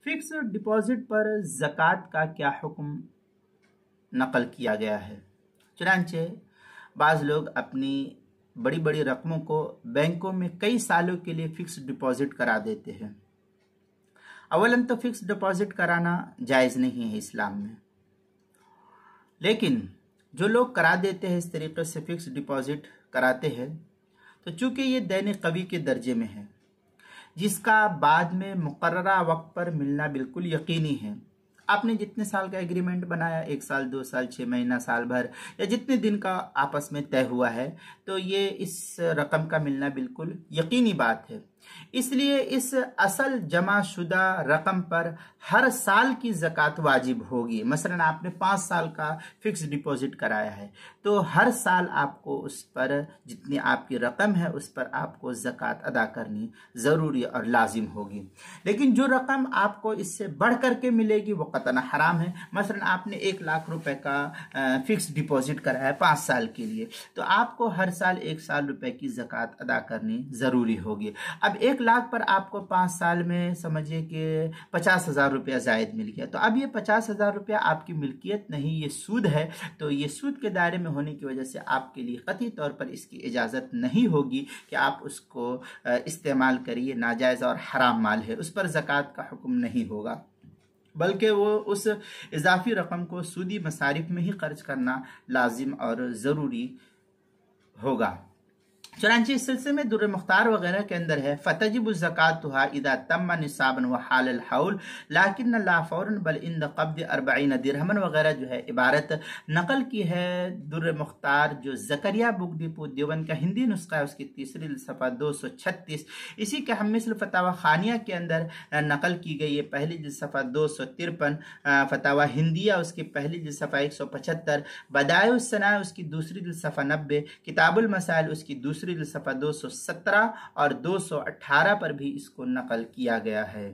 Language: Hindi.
फिक्स डिपॉजिट पर ज़कात का क्या हुक्म नकल किया गया है। चुनांचे बाज़ लोग अपनी बड़ी बड़ी रकमों को बैंकों में कई सालों के लिए फिक्स डिपॉजिट करा देते हैं। अवलन तो फिक्स डिपॉजिट कराना जायज़ नहीं है इस्लाम में, लेकिन जो लोग करा देते हैं इस तरीके से फिक्स डिपॉजिट कराते हैं, तो चूंकि ये दैन कवी के दर्जे में है, जिसका बाद में मुकर्ररा वक्त पर मिलना बिल्कुल यकीनी है। आपने जितने साल का एग्रीमेंट बनाया, 1 साल 2 साल 6 महीना साल भर या जितने दिन का आपस में तय हुआ है, तो ये इस रकम का मिलना बिल्कुल यकीनी बात है। इसलिए इस असल जमा शुदा रकम पर हर साल की ज़कात वाजिब होगी। मसलन आपने 5 साल का फिक्स डिपॉजिट कराया है, तो हर साल आपको उस पर जितनी आपकी रकम है उस पर आपको ज़कात अदा करनी ज़रूरी और लाजिम होगी। लेकिन जो रकम आपको इससे बढ़ करके मिलेगी वो कतन हराम है। मसलन आपने 1 लाख रुपए का फिक्स डिपॉजिट कराया 5 साल के लिए, तो आपको हर साल 1 साल रुपए की ज़कात अदा करनी ज़रूरी होगी। अब 1 लाख पर आपको 5 साल में समझिए कि 50,000 रुपया जायद मिल गया, तो अब ये 50,000 रुपया आपकी मिल्कियत नहीं, ये सूद है। तो ये सूद के दायरे में होने की वजह से आपके लिए कतई तौर पर इसकी इजाज़त नहीं होगी कि आप उसको इस्तेमाल करिए। नाजायज़ और हराम माल है, उस पर ज़कात का हुक्म नहीं होगा, बल्कि वो उस इजाफी रकम को सूदी मसारिफ में ही खर्च करना लाजिम और ज़रूरी होगा। चुनांचे इस सिलसिले में दुर्र मुख्तार वगैरह के अंदर है, फ़तजिबु ज़कातुहा इदा तम्मा निसाबन व हालल हौल लाकिन ला फौरन बल इंद क़ब्द 40 दिरहमन वगैरह जो है इबारत नकल की है दुर्र मुख्तार, जो ज़करिया बुक डिपो देवबंद का हिंदी नुस्खा है, उसकी तीसरी सफ़ा 236। इसी के हम मिसल फतावा खानिया के अंदर नकल की गई है, पहली जिल्द सफ़ा 253, फतावा हिंदिया उसकी पहली जिल्द सफ़ा 175, बदायुस सना उसकी दूसरी जिल्द सफ़ा 90, किताबुल मसाइल उसकी दूसरी सफ़ा 217 और 218 पर भी इसको नकल किया गया है।